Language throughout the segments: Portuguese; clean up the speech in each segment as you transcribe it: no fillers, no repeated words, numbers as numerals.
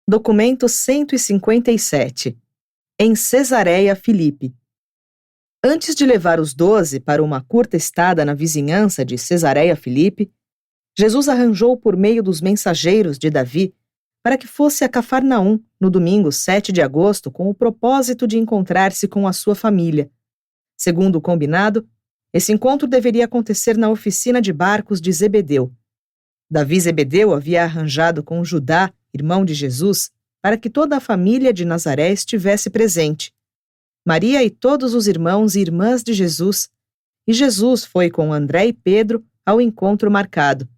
Documento 157. Em Cesareia Filipe. Antes de levar os 12 para uma curta estada na vizinhança de Cesareia Filipe, Jesus arranjou por meio dos mensageiros de Davi para que fosse a Cafarnaum no domingo 7 de agosto com o propósito de encontrar-se com a sua família. Segundo o combinado, esse encontro deveria acontecer na oficina de barcos de Zebedeu. Davi e Zebedeu havia arranjado com Judá, irmão de Jesus, para que toda a família de Nazaré estivesse presente. Maria e todos os irmãos e irmãs de Jesus, e Jesus foi com André e Pedro ao encontro marcado.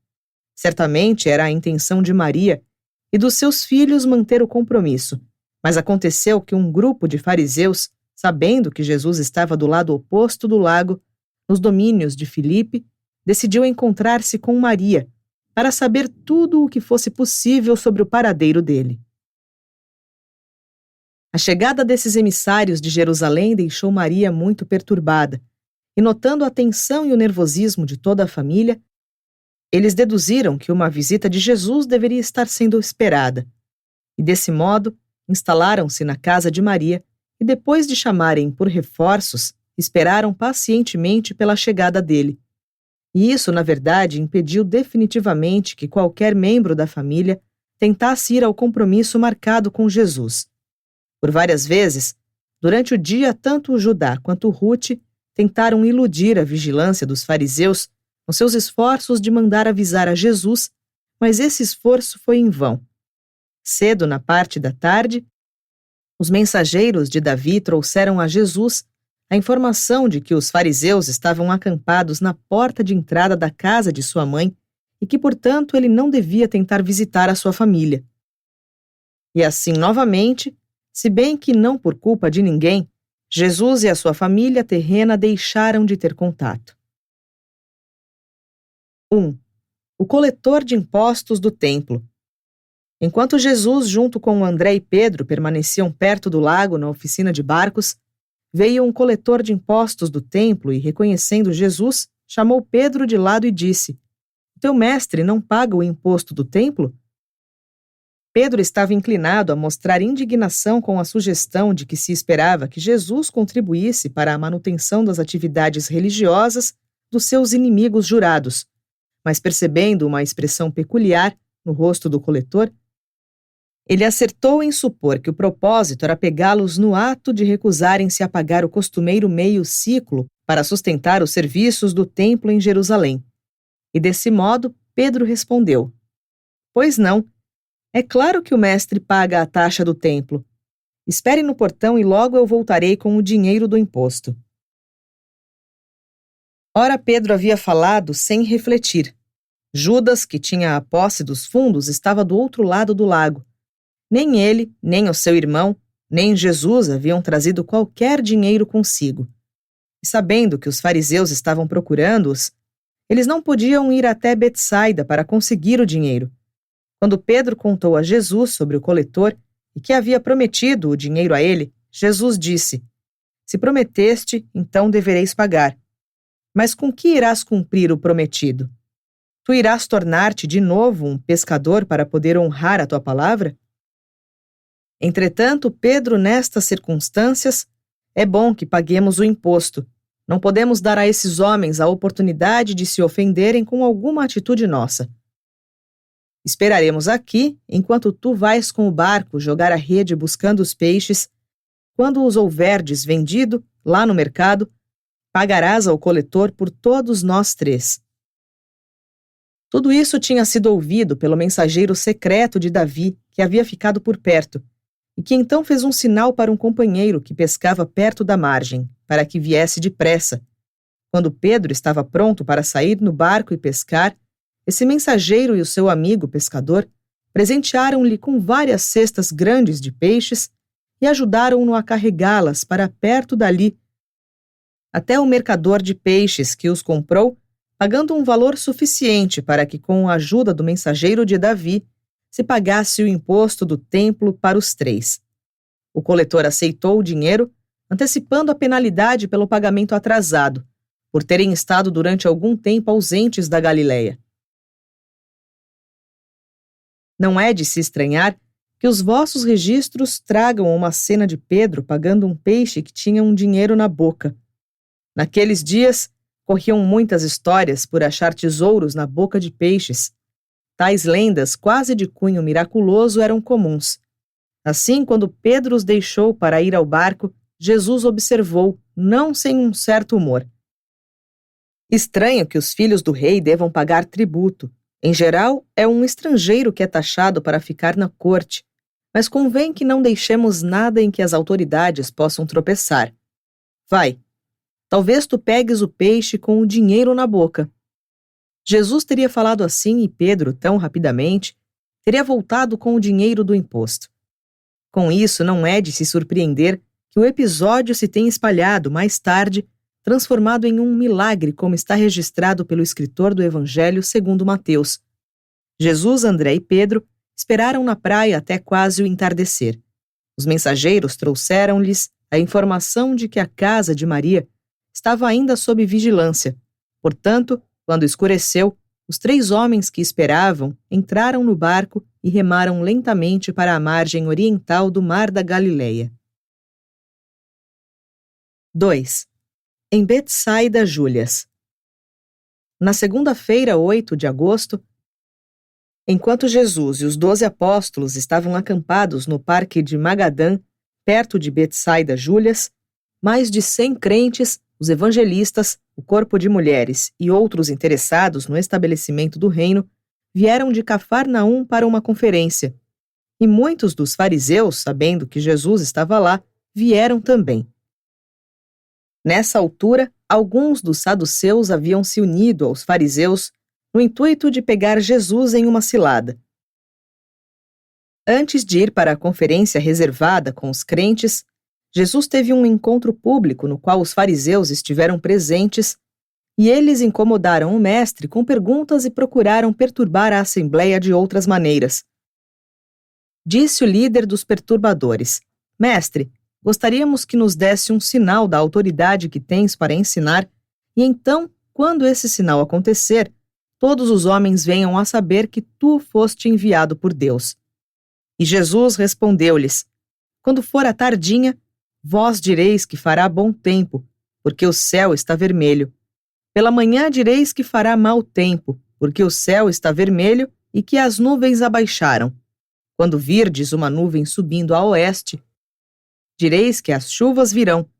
Certamente era a intenção de Maria e dos seus filhos manter o compromisso, mas aconteceu que um grupo de fariseus, sabendo que Jesus estava do lado oposto do lago, nos domínios de Filipe, decidiu encontrar-se com Maria, para saber tudo o que fosse possível sobre o paradeiro dele. A chegada desses emissários de Jerusalém deixou Maria muito perturbada, e notando a tensão e o nervosismo de toda a família, eles deduziram que uma visita de Jesus deveria estar sendo esperada, e desse modo instalaram-se na casa de Maria e depois de chamarem por reforços, esperaram pacientemente pela chegada dele. E isso, na verdade, impediu definitivamente que qualquer membro da família tentasse ir ao compromisso marcado com Jesus. Por várias vezes, durante o dia, tanto Judá quanto Ruth tentaram iludir a vigilância dos fariseus nos seus esforços de mandar avisar a Jesus, mas esse esforço foi em vão. Cedo na parte da tarde, os mensageiros de Davi trouxeram a Jesus a informação de que os fariseus estavam acampados na porta de entrada da casa de sua mãe e que, portanto, ele não devia tentar visitar a sua família. E assim, novamente, se bem que não por culpa de ninguém, Jesus e a sua família terrena deixaram de ter contato. 1. O coletor de impostos do templo. Enquanto Jesus, junto com André e Pedro, permaneciam perto do lago na oficina de barcos, veio um coletor de impostos do templo e, reconhecendo Jesus, chamou Pedro de lado e disse: "Teu mestre não paga o imposto do templo?" Pedro estava inclinado a mostrar indignação com a sugestão de que se esperava que Jesus contribuísse para a manutenção das atividades religiosas dos seus inimigos jurados, mas percebendo uma expressão peculiar no rosto do coletor, ele acertou em supor que o propósito era pegá-los no ato de recusarem-se a pagar o costumeiro meio ciclo para sustentar os serviços do templo em Jerusalém. E desse modo, Pedro respondeu: "Pois não. É claro que o mestre paga a taxa do templo. Espere no portão e logo eu voltarei com o dinheiro do imposto." Ora, Pedro havia falado sem refletir. Judas, que tinha a posse dos fundos, estava do outro lado do lago. Nem ele, nem o seu irmão, nem Jesus haviam trazido qualquer dinheiro consigo. E sabendo que os fariseus estavam procurando-os, eles não podiam ir até Betsaida para conseguir o dinheiro. Quando Pedro contou a Jesus sobre o coletor e que havia prometido o dinheiro a ele, Jesus disse: "Se prometeste, então devereis pagar. Mas com que irás cumprir o prometido? Tu irás tornar-te de novo um pescador para poder honrar a tua palavra?" Entretanto, Pedro, nestas circunstâncias, é bom que paguemos o imposto. Não podemos dar a esses homens a oportunidade de se ofenderem com alguma atitude nossa. Esperaremos aqui, enquanto tu vais com o barco jogar a rede buscando os peixes. Quando os houverdes vendido, lá no mercado, pagarás ao coletor por todos nós 3. Tudo isso tinha sido ouvido pelo mensageiro secreto de Davi, que havia ficado por perto, e que então fez um sinal para um companheiro que pescava perto da margem, para que viesse depressa. Quando Pedro estava pronto para sair no barco e pescar, esse mensageiro e o seu amigo pescador presentearam-lhe com várias cestas grandes de peixes e ajudaram-no a carregá-las para perto dali, até o mercador de peixes que os comprou, pagando um valor suficiente para que, com a ajuda do mensageiro de Davi, se pagasse o imposto do templo para os 3. O coletor aceitou o dinheiro, antecipando a penalidade pelo pagamento atrasado, por terem estado durante algum tempo ausentes da Galileia. Não é de se estranhar que os vossos registros tragam uma cena de Pedro pagando um peixe que tinha um dinheiro na boca. Naqueles dias, corriam muitas histórias por achar tesouros na boca de peixes. Tais lendas, quase de cunho miraculoso, eram comuns. Assim, quando Pedro os deixou para ir ao barco, Jesus observou, não sem um certo humor: estranho que os filhos do rei devam pagar tributo. Em geral, é um estrangeiro que é taxado para ficar na corte, mas convém que não deixemos nada em que as autoridades possam tropeçar. Vai, talvez tu pegues o peixe com o dinheiro na boca. Jesus teria falado assim e Pedro, tão rapidamente, teria voltado com o dinheiro do imposto. Com isso, não é de se surpreender que o episódio se tenha espalhado mais tarde, transformado em um milagre, como está registrado pelo escritor do Evangelho segundo Mateus. Jesus, André e Pedro esperaram na praia até quase o entardecer. Os mensageiros trouxeram-lhes a informação de que a casa de Maria estava ainda sob vigilância. Portanto, quando escureceu, os 3 homens que esperavam entraram no barco e remaram lentamente para a margem oriental do Mar da Galileia. 2. Em Betsaida, Júlias. Na segunda-feira, 8 de agosto, enquanto Jesus e os 12 apóstolos estavam acampados no parque de Magadã, perto de Betsaida, Júlias, mais de 100 crentes, os evangelistas, o corpo de mulheres e outros interessados no estabelecimento do reino vieram de Cafarnaum para uma conferência. E muitos dos fariseus, sabendo que Jesus estava lá, vieram também. Nessa altura, alguns dos saduceus haviam se unido aos fariseus no intuito de pegar Jesus em uma cilada. Antes de ir para a conferência reservada com os crentes, Jesus teve um encontro público no qual os fariseus estiveram presentes e eles incomodaram o mestre com perguntas e procuraram perturbar a assembleia de outras maneiras. Disse o líder dos perturbadores: Mestre, gostaríamos que nos desse um sinal da autoridade que tens para ensinar, e então, quando esse sinal acontecer, todos os homens venham a saber que tu foste enviado por Deus. E Jesus respondeu-lhes: Quando for a tardinha, vós direis que fará bom tempo, porque o céu está vermelho. Pela manhã direis que fará mau tempo, porque o céu está vermelho e que as nuvens abaixaram. Quando virdes uma nuvem subindo a oeste, direis que as chuvas virão.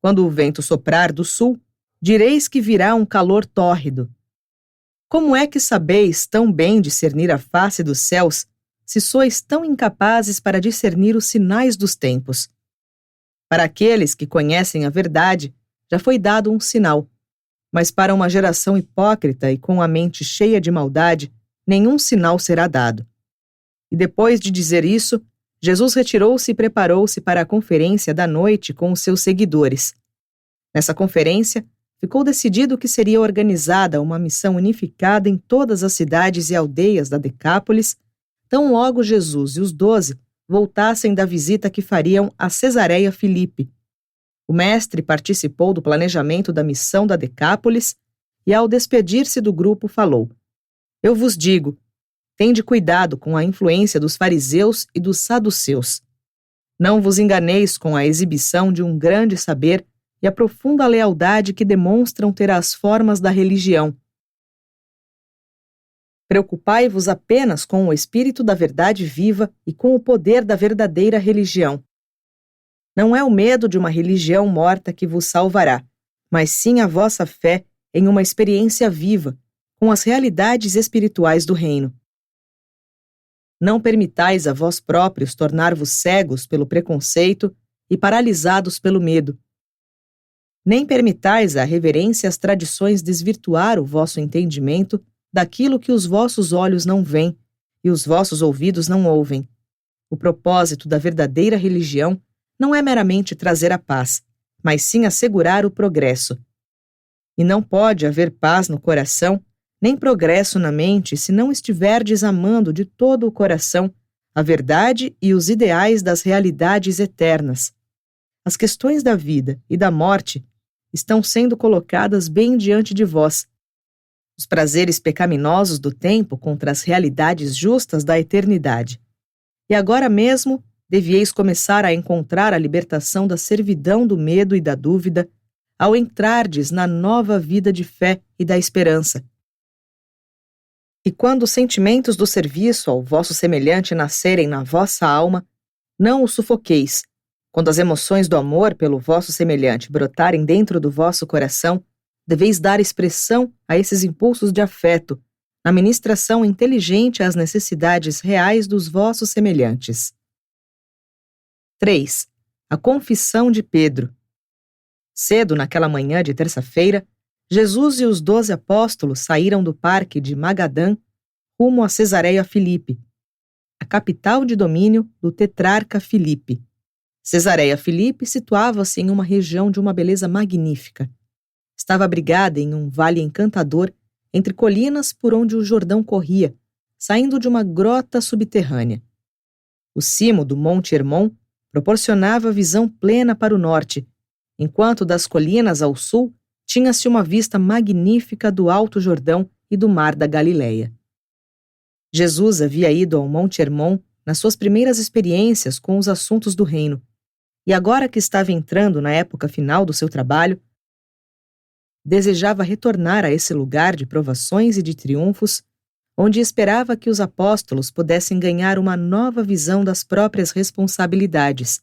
Quando o vento soprar do sul, direis que virá um calor tórrido. Como é que sabeis tão bem discernir a face dos céus, se sois tão incapazes para discernir os sinais dos tempos? Para aqueles que conhecem a verdade, já foi dado um sinal, mas para uma geração hipócrita e com a mente cheia de maldade, nenhum sinal será dado. E depois de dizer isso, Jesus retirou-se e preparou-se para a conferência da noite com os seus seguidores. Nessa conferência, ficou decidido que seria organizada uma missão unificada em todas as cidades e aldeias da Decápolis, tão logo Jesus e os 12 voltassem da visita que fariam a Cesareia Filipe. O mestre participou do planejamento da missão da Decápolis e, ao despedir-se do grupo, falou: Eu vos digo, tende cuidado com a influência dos fariseus e dos saduceus. Não vos enganeis com a exibição de um grande saber e a profunda lealdade que demonstram ter as formas da religião. Preocupai-vos apenas com o espírito da verdade viva e com o poder da verdadeira religião. Não é o medo de uma religião morta que vos salvará, mas sim a vossa fé em uma experiência viva, com as realidades espirituais do reino. Não permitais a vós próprios tornar-vos cegos pelo preconceito e paralisados pelo medo. Nem permitais à reverência às tradições desvirtuar o vosso entendimento daquilo que os vossos olhos não veem e os vossos ouvidos não ouvem. O propósito da verdadeira religião não é meramente trazer a paz, mas sim assegurar o progresso. E não pode haver paz no coração, nem progresso na mente, se não estiverdes amando de todo o coração a verdade e os ideais das realidades eternas. As questões da vida e da morte estão sendo colocadas bem diante de vós. Os prazeres pecaminosos do tempo contra as realidades justas da eternidade. E agora mesmo devieis começar a encontrar a libertação da servidão do medo e da dúvida, ao entrardes na nova vida de fé e da esperança. E quando os sentimentos do serviço ao vosso semelhante nascerem na vossa alma, não os sufoqueis. Quando as emoções do amor pelo vosso semelhante brotarem dentro do vosso coração, deveis dar expressão a esses impulsos de afeto, na ministração inteligente às necessidades reais dos vossos semelhantes. 3. A confissão de Pedro. Cedo naquela manhã de terça-feira, Jesus e os 12 apóstolos saíram do parque de Magadã rumo a Cesareia Filipe, a capital de domínio do tetrarca Filipe. Cesareia Filipe situava-se em uma região de uma beleza magnífica. Estava abrigada em um vale encantador entre colinas por onde o Jordão corria, saindo de uma grota subterrânea. O cimo do Monte Hermon proporcionava visão plena para o norte, enquanto das colinas ao sul tinha-se uma vista magnífica do Alto Jordão e do Mar da Galileia. Jesus havia ido ao Monte Hermon nas suas primeiras experiências com os assuntos do reino, e agora que estava entrando na época final do seu trabalho, desejava retornar a esse lugar de provações e de triunfos, onde esperava que os apóstolos pudessem ganhar uma nova visão das próprias responsabilidades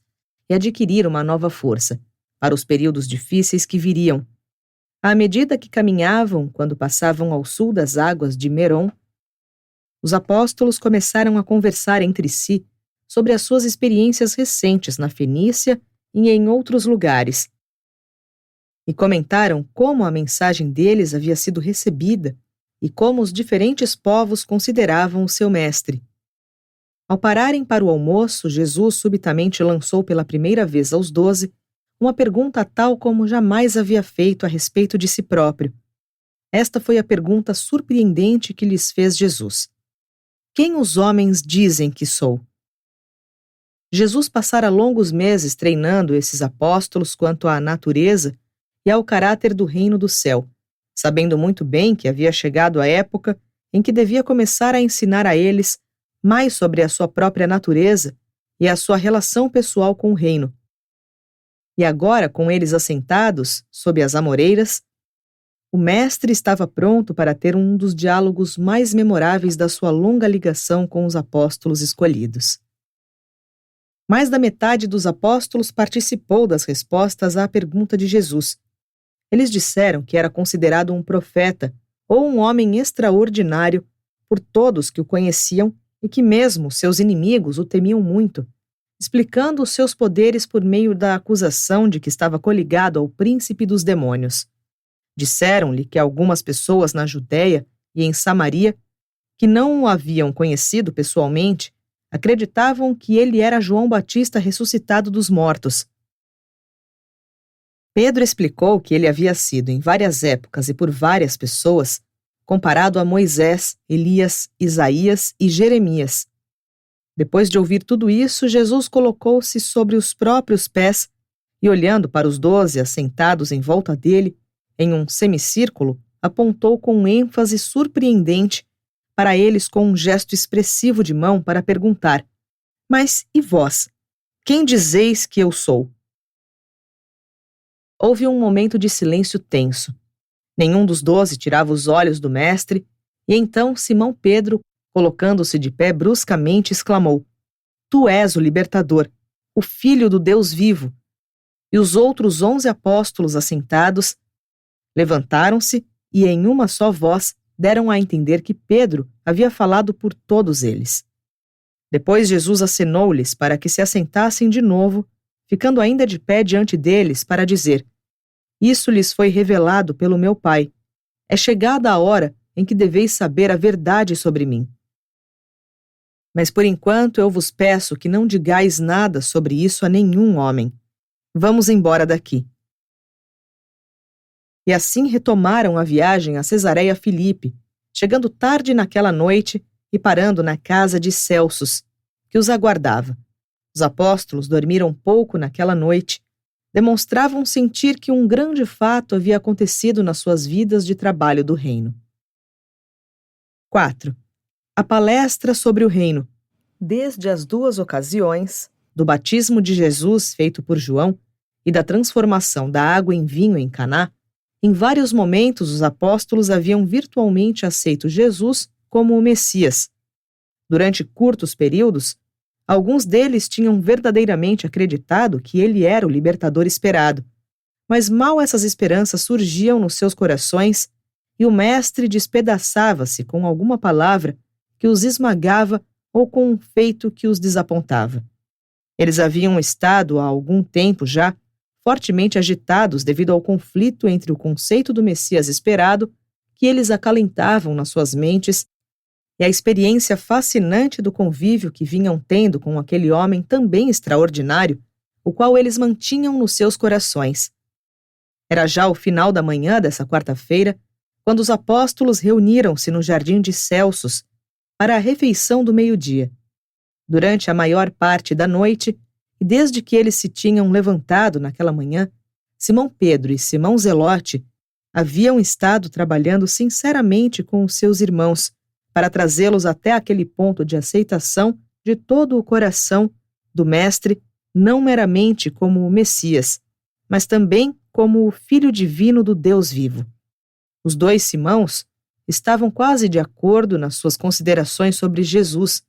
e adquirir uma nova força para os períodos difíceis que viriam. À medida que caminhavam, quando passavam ao sul das águas de Merom, os apóstolos começaram a conversar entre si sobre as suas experiências recentes na Fenícia e em outros lugares, e comentaram como a mensagem deles havia sido recebida e como os diferentes povos consideravam o seu mestre. Ao pararem para o almoço, Jesus subitamente lançou pela primeira vez aos 12 uma pergunta tal como jamais havia feito a respeito de si próprio. Esta foi a pergunta surpreendente que lhes fez Jesus: quem os homens dizem que sou? Jesus passara longos meses treinando esses apóstolos quanto à natureza e ao caráter do reino do céu, sabendo muito bem que havia chegado a época em que devia começar a ensinar a eles mais sobre a sua própria natureza e a sua relação pessoal com o reino. E agora, com eles assentados, sob as amoreiras, o mestre estava pronto para ter um dos diálogos mais memoráveis da sua longa ligação com os apóstolos escolhidos. Mais da metade dos apóstolos participou das respostas à pergunta de Jesus. Eles disseram que era considerado um profeta ou um homem extraordinário por todos que o conheciam e que mesmo seus inimigos o temiam muito, explicando os seus poderes por meio da acusação de que estava coligado ao príncipe dos demônios. Disseram-lhe que algumas pessoas na Judéia e em Samaria, que não o haviam conhecido pessoalmente, acreditavam que ele era João Batista ressuscitado dos mortos. Pedro explicou que ele havia sido, em várias épocas e por várias pessoas, comparado a Moisés, Elias, Isaías e Jeremias. Depois de ouvir tudo isso, Jesus colocou-se sobre os próprios pés e, olhando para os 12 assentados em volta dele, em um semicírculo, apontou com ênfase surpreendente para eles com um gesto expressivo de mão para perguntar: mas e vós? Quem dizeis que eu sou? Houve um momento de silêncio tenso. Nenhum dos 12 tirava os olhos do mestre, e então Simão Pedro, colocando-se de pé bruscamente, exclamou: Tu és o libertador, o Filho do Deus vivo. E os outros 11 apóstolos assentados levantaram-se e, em uma só voz, deram a entender que Pedro havia falado por todos eles. Depois Jesus acenou-lhes para que se assentassem de novo, ficando ainda de pé diante deles para dizer: Isso lhes foi revelado pelo meu Pai. É chegada a hora em que deveis saber a verdade sobre mim. Mas por enquanto eu vos peço que não digais nada sobre isso a nenhum homem. Vamos embora daqui. E assim retomaram a viagem a Cesareia Filipe, chegando tarde naquela noite e parando na casa de Celsos, que os aguardava. Os apóstolos dormiram pouco naquela noite, demonstravam sentir que um grande fato havia acontecido nas suas vidas de trabalho do reino. 4. A palestra sobre o reino. Desde as duas ocasiões, do batismo de Jesus feito por João e da transformação da água em vinho em Caná, em vários momentos os apóstolos haviam virtualmente aceito Jesus como o Messias. Durante curtos períodos, alguns deles tinham verdadeiramente acreditado que ele era o libertador esperado, mas mal essas esperanças surgiam nos seus corações e o mestre despedaçava-se com alguma palavra que os esmagava ou com um feito que os desapontava. Eles haviam estado há algum tempo já fortemente agitados devido ao conflito entre o conceito do Messias esperado que eles acalentavam nas suas mentes e a experiência fascinante do convívio que vinham tendo com aquele homem também extraordinário, o qual eles mantinham nos seus corações. Era já o final da manhã dessa quarta-feira, quando os apóstolos reuniram-se no jardim de Celsos para a refeição do meio-dia. Durante a maior parte da noite, e desde que eles se tinham levantado naquela manhã, Simão Pedro e Simão Zelote haviam estado trabalhando sinceramente com os seus irmãos para trazê-los até aquele ponto de aceitação de todo o coração do Mestre, não meramente como o Messias, mas também como o Filho Divino do Deus vivo. Os dois Simãos estavam quase de acordo nas suas considerações sobre Jesus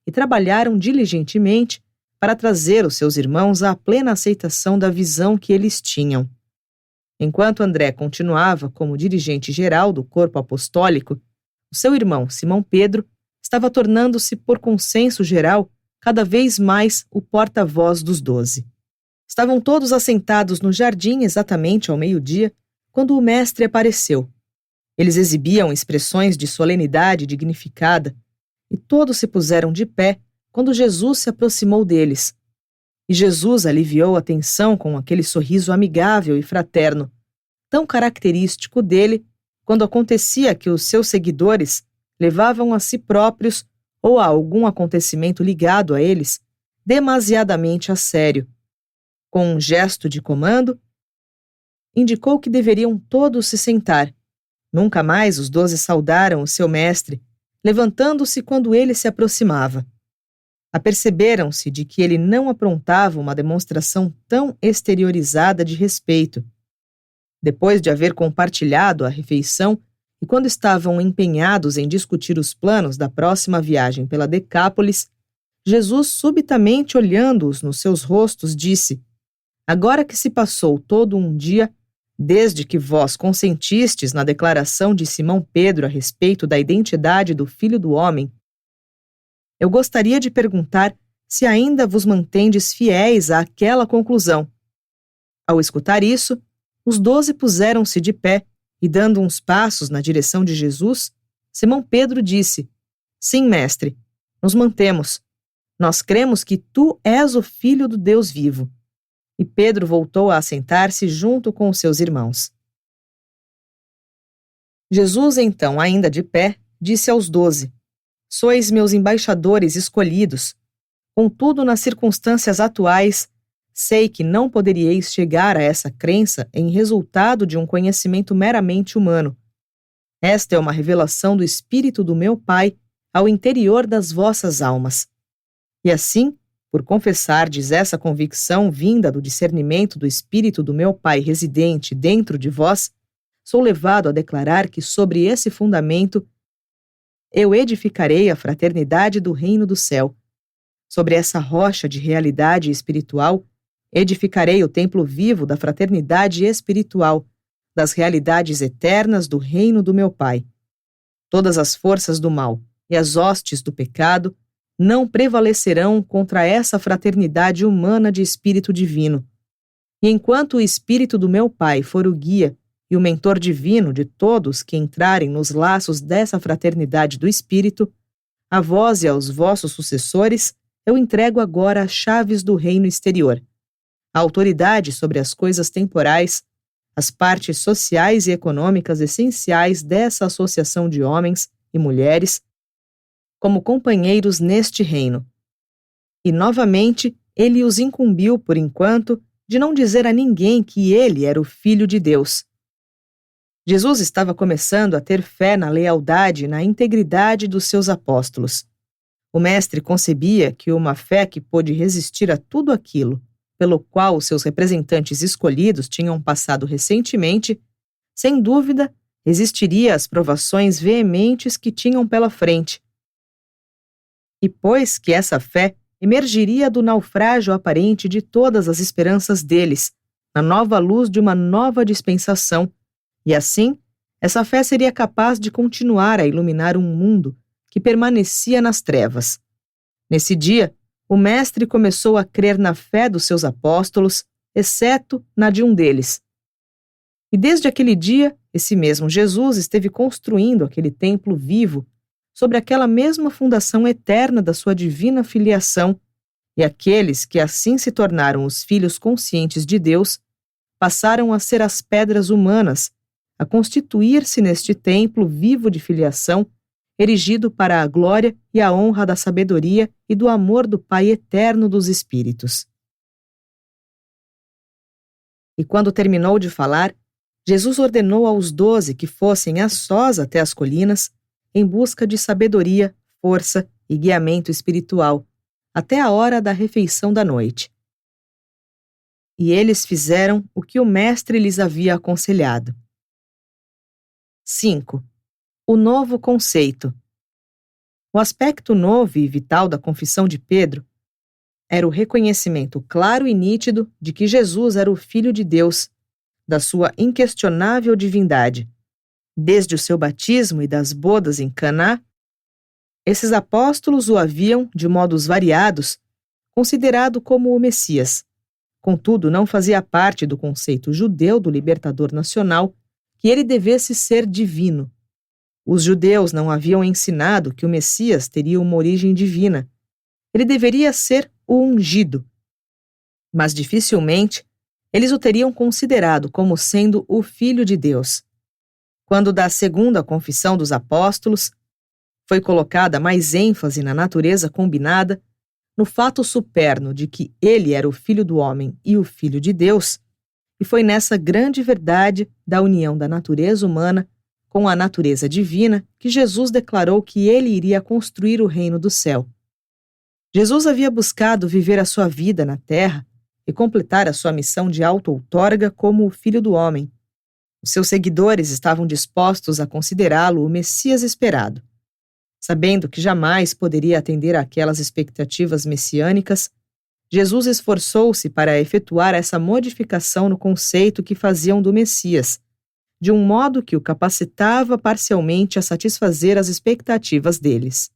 e trabalharam diligentemente para trazer os seus irmãos à plena aceitação da visão que eles tinham. Enquanto André continuava como dirigente geral do corpo apostólico, o seu irmão Simão Pedro estava tornando-se, por consenso geral, cada vez mais o porta-voz dos 12. Estavam todos assentados no jardim exatamente ao meio-dia, quando o mestre apareceu. Eles exibiam expressões de solenidade dignificada, e todos se puseram de pé quando Jesus se aproximou deles. E Jesus aliviou a tensão com aquele sorriso amigável e fraterno, tão característico dele quando acontecia que os seus seguidores levavam a si próprios ou a algum acontecimento ligado a eles demasiadamente a sério. Com um gesto de comando, indicou que deveriam todos se sentar. Nunca mais os 12 saudaram o seu mestre, levantando-se quando ele se aproximava. Aperceberam-se de que ele não aprontava uma demonstração tão exteriorizada de respeito. Depois de haver compartilhado a refeição e quando estavam empenhados em discutir os planos da próxima viagem pela Decápolis, Jesus, subitamente olhando-os nos seus rostos, disse: Agora que se passou todo um dia, desde que vós consentistes na declaração de Simão Pedro a respeito da identidade do Filho do Homem, eu gostaria de perguntar se ainda vos mantendes fiéis àquela conclusão. Ao escutar isso, os 12 puseram-se de pé e, dando uns passos na direção de Jesus, Simão Pedro disse: Sim, mestre, nos mantemos. Nós cremos que tu és o Filho do Deus vivo. E Pedro voltou a assentar-se junto com os seus irmãos. Jesus, então, ainda de pé, disse aos 12: Sois meus embaixadores escolhidos. Contudo, nas circunstâncias atuais, sei que não poderíeis chegar a essa crença em resultado de um conhecimento meramente humano. Esta é uma revelação do Espírito do meu Pai ao interior das vossas almas. E assim, por confessardes essa convicção vinda do discernimento do Espírito do meu Pai residente dentro de vós, sou levado a declarar que sobre esse fundamento eu edificarei a fraternidade do reino do céu. Sobre essa rocha de realidade espiritual, edificarei o templo vivo da fraternidade espiritual, das realidades eternas do reino do meu Pai. Todas as forças do mal e as hostes do pecado não prevalecerão contra essa fraternidade humana de Espírito Divino. E enquanto o Espírito do meu Pai for o guia e o mentor divino de todos que entrarem nos laços dessa fraternidade do Espírito, a vós e aos vossos sucessores eu entrego agora as chaves do reino exterior, a autoridade sobre as coisas temporais, as partes sociais e econômicas essenciais dessa associação de homens e mulheres como companheiros neste reino. E, novamente, ele os incumbiu, por enquanto, de não dizer a ninguém que ele era o Filho de Deus. Jesus estava começando a ter fé na lealdade e na integridade dos seus apóstolos. O mestre concebia que uma fé que pôde resistir a tudo aquilo, pelo qual os seus representantes escolhidos tinham passado recentemente, sem dúvida, resistiria às provações veementes que tinham pela frente. E pois que essa fé emergiria do naufrágio aparente de todas as esperanças deles, na nova luz de uma nova dispensação, e assim, essa fé seria capaz de continuar a iluminar um mundo que permanecia nas trevas. Nesse dia, o mestre começou a crer na fé dos seus apóstolos, exceto na de um deles. E desde aquele dia, esse mesmo Jesus esteve construindo aquele templo vivo sobre aquela mesma fundação eterna da sua divina filiação, e aqueles que assim se tornaram os filhos conscientes de Deus passaram a ser as pedras humanas, a constituir-se neste templo vivo de filiação, erigido para a glória e a honra da sabedoria e do amor do Pai eterno dos Espíritos. E quando terminou de falar, Jesus ordenou aos 12 que fossem a sós até as colinas, em busca de sabedoria, força e guiamento espiritual, até a hora da refeição da noite. E eles fizeram o que o mestre lhes havia aconselhado. 5. O novo conceito. O aspecto novo e vital da confissão de Pedro era o reconhecimento claro e nítido de que Jesus era o Filho de Deus, da sua inquestionável divindade. Desde o seu batismo e das bodas em Caná, esses apóstolos o haviam, de modos variados, considerado como o Messias. Contudo, não fazia parte do conceito judeu do libertador nacional que ele devesse ser divino. Os judeus não haviam ensinado que o Messias teria uma origem divina. Ele deveria ser o ungido. Mas dificilmente eles o teriam considerado como sendo o Filho de Deus. Quando da segunda confissão dos apóstolos, foi colocada mais ênfase na natureza combinada, no fato superno de que ele era o Filho do homem e o Filho de Deus, e foi nessa grande verdade da união da natureza humana com a natureza divina que Jesus declarou que ele iria construir o reino do céu. Jesus havia buscado viver a sua vida na terra e completar a sua missão de auto-outorga como o Filho do homem. Os seus seguidores estavam dispostos a considerá-lo o Messias esperado. Sabendo que jamais poderia atender àquelas expectativas messiânicas, Jesus esforçou-se para efetuar essa modificação no conceito que faziam do Messias, de um modo que o capacitava parcialmente a satisfazer as expectativas deles.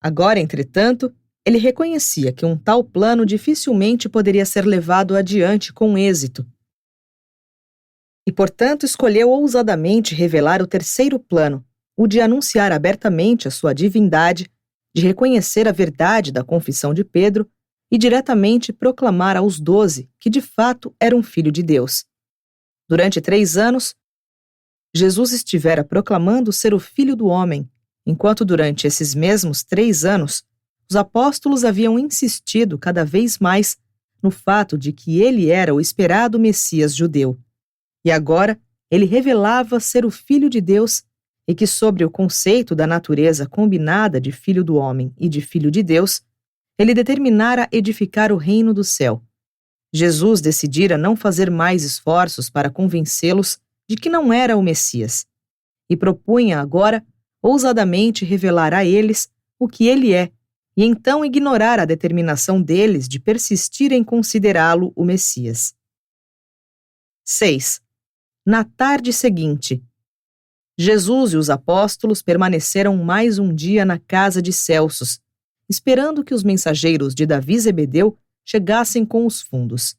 Agora, entretanto, ele reconhecia que um tal plano dificilmente poderia ser levado adiante com êxito. E, portanto, escolheu ousadamente revelar o terceiro plano, o de anunciar abertamente a sua divindade, de reconhecer a verdade da confissão de Pedro e diretamente proclamar aos 12 que de fato era um filho de Deus. Durante 3 anos, Jesus estivera proclamando ser o Filho do homem, enquanto durante esses mesmos 3 anos, os apóstolos haviam insistido cada vez mais no fato de que ele era o esperado Messias judeu. E agora, ele revelava ser o Filho de Deus e que, sobre o conceito da natureza combinada de Filho do homem e de Filho de Deus, ele determinara edificar o reino do céu. Jesus decidira não fazer mais esforços para convencê-los de que não era o Messias, e propunha agora ousadamente revelar a eles o que ele é, e então ignorar a determinação deles de persistir em considerá-lo o Messias. 6. Na tarde seguinte, Jesus e os apóstolos permaneceram mais um dia na casa de Celsos, esperando que os mensageiros de Davi Zebedeu chegassem com os fundos.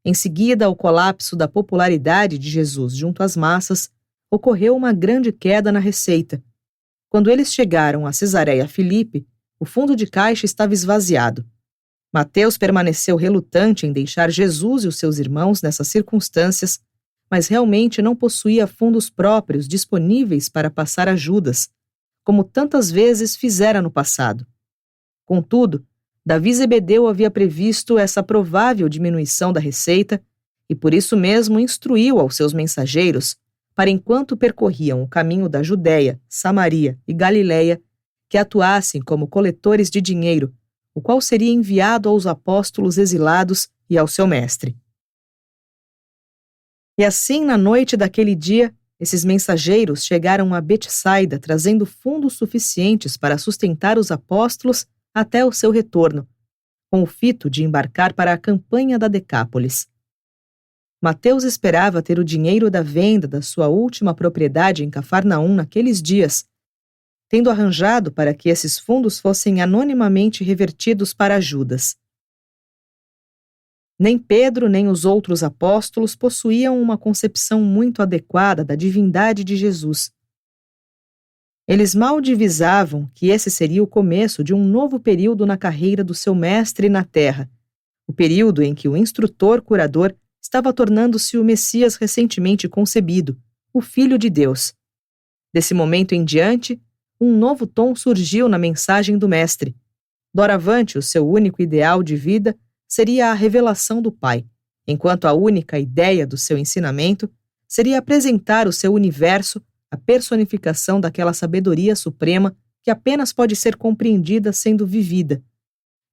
Em seguida ao colapso da popularidade de Jesus junto às massas, ocorreu uma grande queda na receita. Quando eles chegaram a Cesareia Filipe, o fundo de caixa estava esvaziado. Mateus permaneceu relutante em deixar Jesus e os seus irmãos nessas circunstâncias, mas realmente não possuía fundos próprios disponíveis para passar a Judas, como tantas vezes fizera no passado. Contudo, Davi Zebedeu havia previsto essa provável diminuição da receita e por isso mesmo instruiu aos seus mensageiros para enquanto percorriam o caminho da Judéia, Samaria e Galiléia, que atuassem como coletores de dinheiro, o qual seria enviado aos apóstolos exilados e ao seu mestre. E assim, na noite daquele dia, esses mensageiros chegaram a Betsaida trazendo fundos suficientes para sustentar os apóstolos até o seu retorno, com o fito de embarcar para a campanha da Decápolis. Mateus esperava ter o dinheiro da venda da sua última propriedade em Cafarnaum naqueles dias, tendo arranjado para que esses fundos fossem anonimamente revertidos para Judas. Nem Pedro nem os outros apóstolos possuíam uma concepção muito adequada da divindade de Jesus. Eles mal divisavam que esse seria o começo de um novo período na carreira do seu mestre na terra, o período em que o instrutor curador estava tornando-se o Messias recentemente concebido, o Filho de Deus. Desse momento em diante, um novo tom surgiu na mensagem do Mestre. Doravante, o seu único ideal de vida seria a revelação do Pai, enquanto a única ideia do seu ensinamento seria apresentar o seu universo, a personificação daquela sabedoria suprema que apenas pode ser compreendida sendo vivida.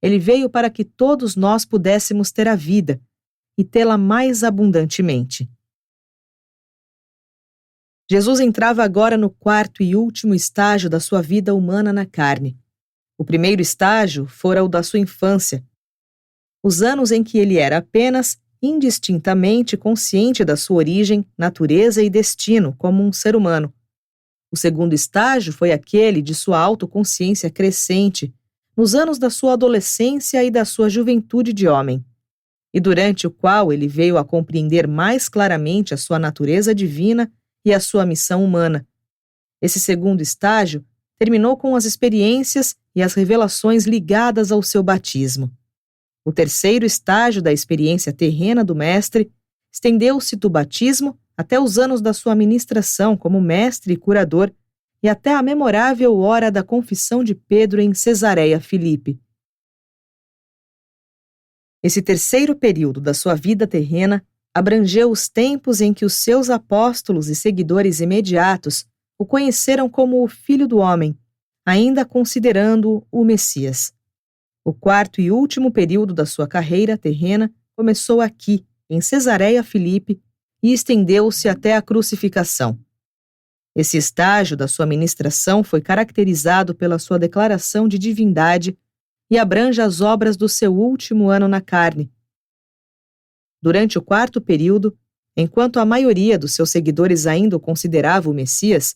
Ele veio para que todos nós pudéssemos ter a vida e tê-la mais abundantemente. Jesus entrava agora no quarto e último estágio da sua vida humana na carne. O primeiro estágio fora o da sua infância, os anos em que ele era apenas indistintamente consciente da sua origem, natureza e destino como um ser humano. O segundo estágio foi aquele de sua autoconsciência crescente, nos anos da sua adolescência e da sua juventude de homem, e durante o qual ele veio a compreender mais claramente a sua natureza divina e a sua missão humana. Esse segundo estágio terminou com as experiências e as revelações ligadas ao seu batismo. O terceiro estágio da experiência terrena do Mestre estendeu-se do batismo até os anos da sua ministração como mestre e curador e até a memorável hora da confissão de Pedro em Cesareia Filipe. Esse terceiro período da sua vida terrena abrangeu os tempos em que os seus apóstolos e seguidores imediatos o conheceram como o Filho do Homem, ainda considerando-o o Messias. O quarto e último período da sua carreira terrena começou aqui, em Cesareia Filipe, e estendeu-se até a crucificação. Esse estágio da sua ministração foi caracterizado pela sua declaração de divindade e abrange as obras do seu último ano na carne. Durante o quarto período, enquanto a maioria dos seus seguidores ainda o considerava o Messias,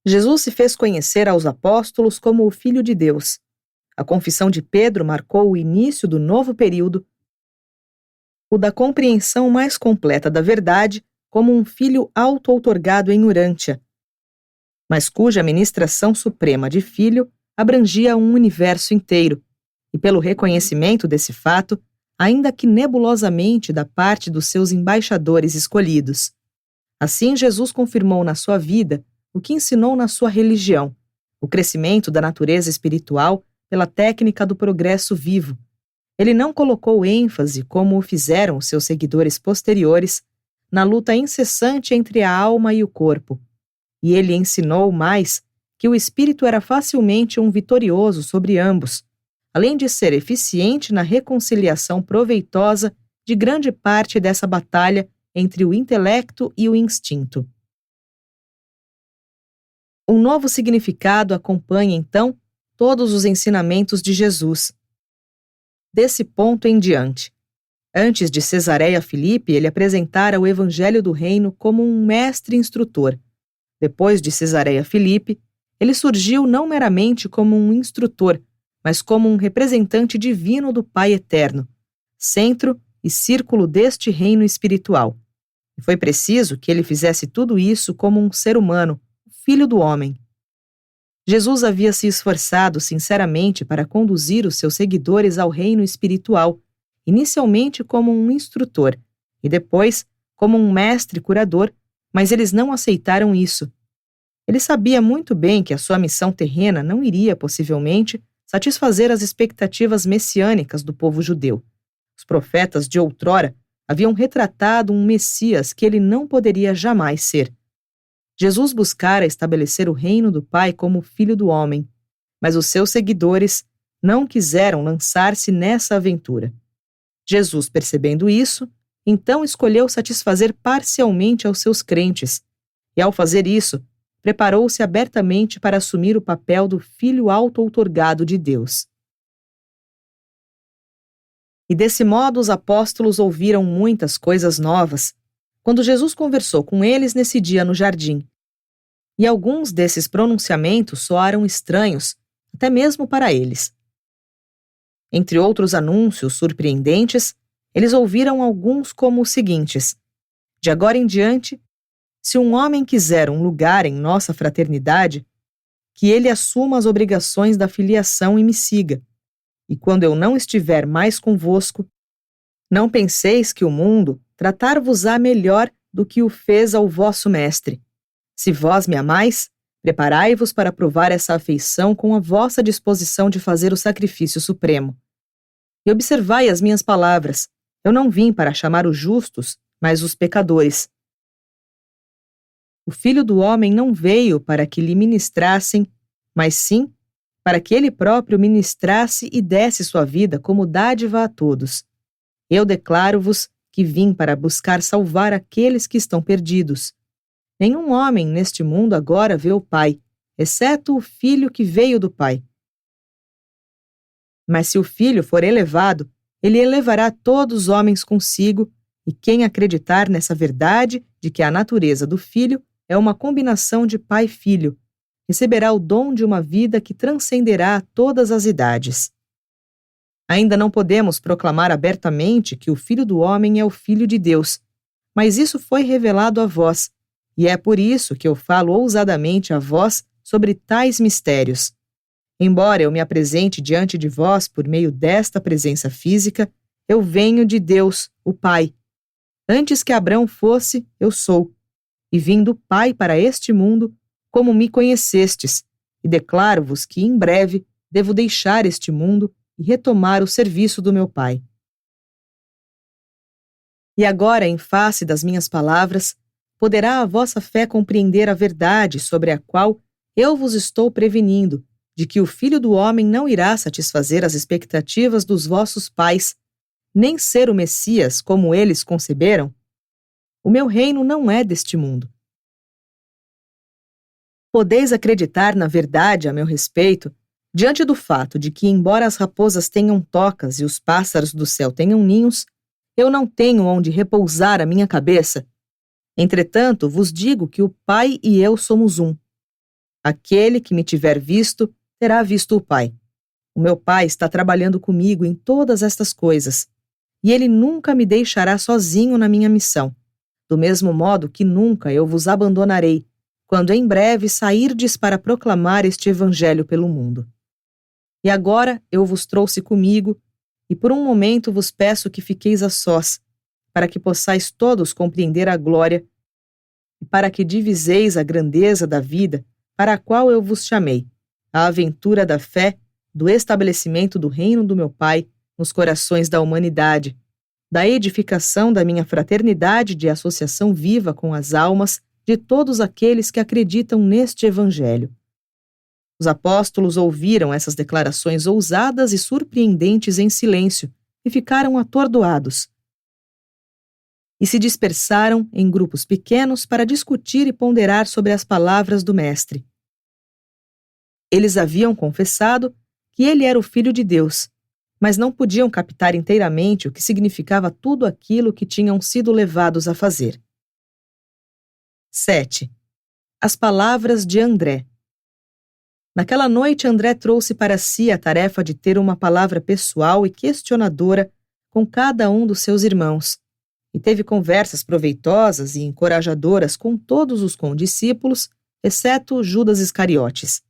Jesus se fez conhecer aos apóstolos como o Filho de Deus. A confissão de Pedro marcou o início do novo período, o da compreensão mais completa da verdade como um filho auto-outorgado em Urântia, mas cuja ministração suprema de filho abrangia um universo inteiro, e pelo reconhecimento desse fato, ainda que nebulosamente da parte dos seus embaixadores escolhidos. Assim, Jesus confirmou na sua vida o que ensinou na sua religião, o crescimento da natureza espiritual pela técnica do progresso vivo. Ele não colocou ênfase, como o fizeram os seus seguidores posteriores, na luta incessante entre a alma e o corpo. E ele ensinou mais que o espírito era facilmente um vitorioso sobre ambos, além de ser eficiente na reconciliação proveitosa de grande parte dessa batalha entre o intelecto e o instinto. Um novo significado acompanha, então, todos os ensinamentos de Jesus. Desse ponto em diante, antes de Cesareia Filipe, ele apresentara o Evangelho do Reino como um mestre instrutor. Depois de Cesareia Filipe, ele surgiu não meramente como um instrutor, mas como um representante divino do Pai Eterno, centro e círculo deste reino espiritual. E foi preciso que ele fizesse tudo isso como um ser humano, o Filho do Homem. Jesus havia se esforçado sinceramente para conduzir os seus seguidores ao reino espiritual, inicialmente como um instrutor e depois como um mestre curador, mas eles não aceitaram isso. Ele sabia muito bem que a sua missão terrena não iria, possivelmente, satisfazer as expectativas messiânicas do povo judeu. Os profetas de outrora haviam retratado um Messias que ele não poderia jamais ser. Jesus buscara estabelecer o reino do Pai como Filho do Homem, mas os seus seguidores não quiseram lançar-se nessa aventura. Jesus, percebendo isso, então escolheu satisfazer parcialmente aos seus crentes, e ao fazer isso, preparou-se abertamente para assumir o papel do Filho auto-outorgado de Deus. E desse modo os apóstolos ouviram muitas coisas novas, quando Jesus conversou com eles nesse dia no jardim. E alguns desses pronunciamentos soaram estranhos, até mesmo para eles. Entre outros anúncios surpreendentes, eles ouviram alguns como os seguintes: de agora em diante, se um homem quiser um lugar em nossa fraternidade, que ele assuma as obrigações da filiação e me siga. E quando eu não estiver mais convosco, não penseis que o mundo tratar-vos-á melhor do que o fez ao vosso mestre. Se vós me amais, preparai-vos para provar essa afeição com a vossa disposição de fazer o sacrifício supremo. E observai as minhas palavras. Eu não vim para chamar os justos, mas os pecadores. O Filho do Homem não veio para que lhe ministrassem, mas sim para que ele próprio ministrasse e desse sua vida como dádiva a todos. Eu declaro-vos que vim para buscar salvar aqueles que estão perdidos. Nenhum homem neste mundo agora vê o Pai, exceto o Filho que veio do Pai. Mas se o Filho for elevado, ele elevará todos os homens consigo, e quem acreditar nessa verdade de que a natureza do Filho é uma combinação de Pai e Filho, receberá o dom de uma vida que transcenderá todas as idades. Ainda não podemos proclamar abertamente que o Filho do Homem é o Filho de Deus, mas isso foi revelado a vós, e é por isso que eu falo ousadamente a vós sobre tais mistérios. Embora eu me apresente diante de vós por meio desta presença física, eu venho de Deus, o Pai. Antes que Abrão fosse, eu sou, e vim do Pai para este mundo, como me conhecestes, e declaro-vos que em breve devo deixar este mundo e retomar o serviço do meu Pai. E agora, em face das minhas palavras, poderá a vossa fé compreender a verdade sobre a qual eu vos estou prevenindo, de que o Filho do Homem não irá satisfazer as expectativas dos vossos pais, nem ser o Messias como eles conceberam? O meu reino não é deste mundo. Podeis acreditar na verdade a meu respeito, diante do fato de que, embora as raposas tenham tocas e os pássaros do céu tenham ninhos, eu não tenho onde repousar a minha cabeça. Entretanto, vos digo que o Pai e eu somos um. Aquele que me tiver visto, terá visto o Pai. O meu Pai está trabalhando comigo em todas estas coisas, e ele nunca me deixará sozinho na minha missão, do mesmo modo que nunca eu vos abandonarei, quando em breve sairdes para proclamar este evangelho pelo mundo. E agora eu vos trouxe comigo, e por um momento vos peço que fiqueis a sós, para que possais todos compreender a glória, e para que diviseis a grandeza da vida para a qual eu vos chamei, a aventura da fé, do estabelecimento do reino do meu Pai nos corações da humanidade, da edificação da minha fraternidade de associação viva com as almas de todos aqueles que acreditam neste Evangelho. Os apóstolos ouviram essas declarações ousadas e surpreendentes em silêncio e ficaram atordoados. E se dispersaram em grupos pequenos para discutir e ponderar sobre as palavras do Mestre. Eles haviam confessado que ele era o Filho de Deus, mas não podiam captar inteiramente o que significava tudo aquilo que tinham sido levados a fazer. 7. As palavras de André. Naquela noite, André trouxe para si a tarefa de ter uma palavra pessoal e questionadora com cada um dos seus irmãos, e teve conversas proveitosas e encorajadoras com todos os condiscípulos, exceto Judas Iscariotes.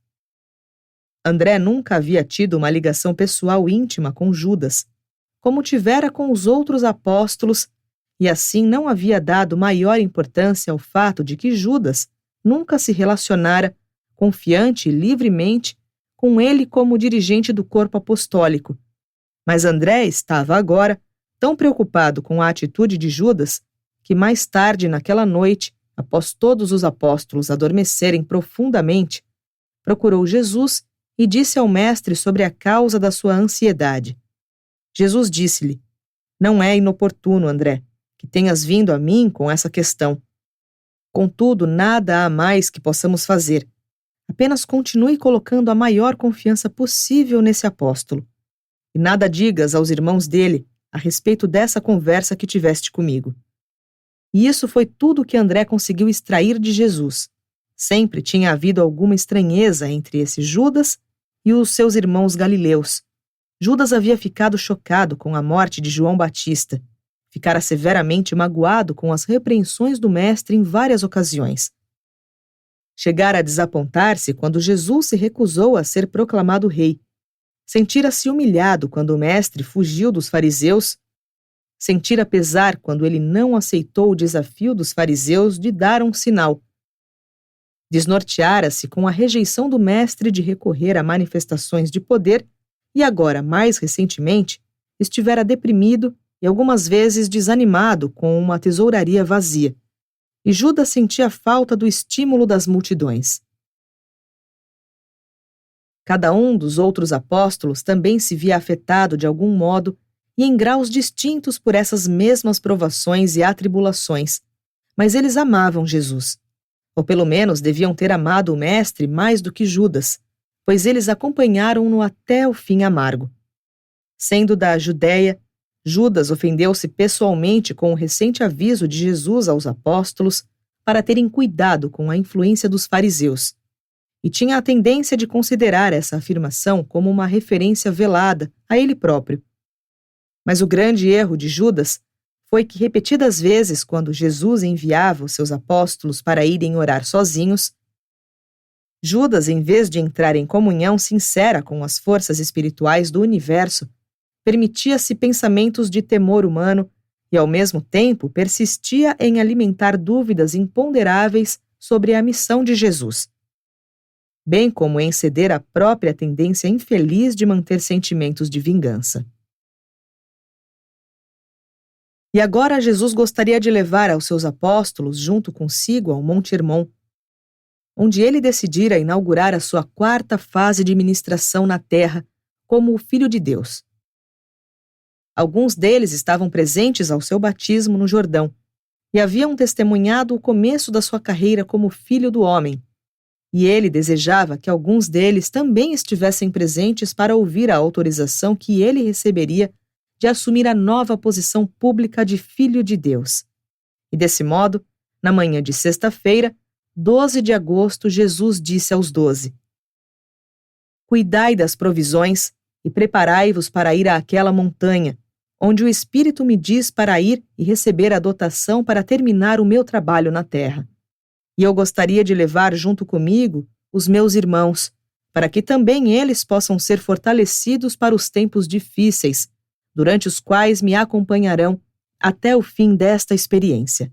André nunca havia tido uma ligação pessoal íntima com Judas, como tivera com os outros apóstolos, e assim não havia dado maior importância ao fato de que Judas nunca se relacionara, confiante e livremente, com ele como dirigente do corpo apostólico. Mas André estava agora tão preocupado com a atitude de Judas que mais tarde naquela noite após todos os apóstolos adormecerem profundamente, procurou Jesus e disse ao mestre sobre a causa da sua ansiedade. Jesus disse-lhe: Não é inoportuno, André, que tenhas vindo a mim com essa questão. Contudo, nada há mais que possamos fazer. Apenas continue colocando a maior confiança possível nesse apóstolo. E nada digas aos irmãos dele a respeito dessa conversa que tiveste comigo. E isso foi tudo que André conseguiu extrair de Jesus. Sempre tinha havido alguma estranheza entre esse Judas e os seus irmãos galileus. Judas havia ficado chocado com a morte de João Batista. Ficara severamente magoado com as repreensões do mestre em várias ocasiões. Chegara a desapontar-se quando Jesus se recusou a ser proclamado rei. Sentira-se humilhado quando o mestre fugiu dos fariseus. Sentira pesar quando ele não aceitou o desafio dos fariseus de dar um sinal. Desnorteara-se com a rejeição do mestre de recorrer a manifestações de poder e agora, mais recentemente, estivera deprimido e algumas vezes desanimado com uma tesouraria vazia. E Judas sentia falta do estímulo das multidões. Cada um dos outros apóstolos também se via afetado de algum modo e em graus distintos por essas mesmas provações e atribulações, mas eles amavam Jesus. Ou pelo menos deviam ter amado o mestre mais do que Judas, pois eles acompanharam-no até o fim amargo. Sendo da Judéia, Judas ofendeu-se pessoalmente com o recente aviso de Jesus aos apóstolos para terem cuidado com a influência dos fariseus, e tinha a tendência de considerar essa afirmação como uma referência velada a ele próprio. Mas o grande erro de Judas foi que repetidas vezes, quando Jesus enviava os seus apóstolos para irem orar sozinhos, Judas, em vez de entrar em comunhão sincera com as forças espirituais do universo, permitia-se pensamentos de temor humano e, ao mesmo tempo, persistia em alimentar dúvidas imponderáveis sobre a missão de Jesus, bem como em ceder à própria tendência infeliz de manter sentimentos de vingança. E agora Jesus gostaria de levar aos seus apóstolos junto consigo ao Monte Hermon, onde ele decidira inaugurar a sua 4ª fase de ministração na terra como o Filho de Deus. Alguns deles estavam presentes ao seu batismo no Jordão e haviam testemunhado o começo da sua carreira como Filho do Homem, e ele desejava que alguns deles também estivessem presentes para ouvir a autorização que ele receberia de assumir a nova posição pública de Filho de Deus. E desse modo, na manhã de sexta-feira, 12 de agosto, Jesus disse aos 12: Cuidai das provisões e preparai-vos para ir àquela montanha, onde o Espírito me diz para ir e receber a dotação para terminar o meu trabalho na terra. E eu gostaria de levar junto comigo os meus irmãos, para que também eles possam ser fortalecidos para os tempos difíceis, durante os quais me acompanharão até o fim desta experiência.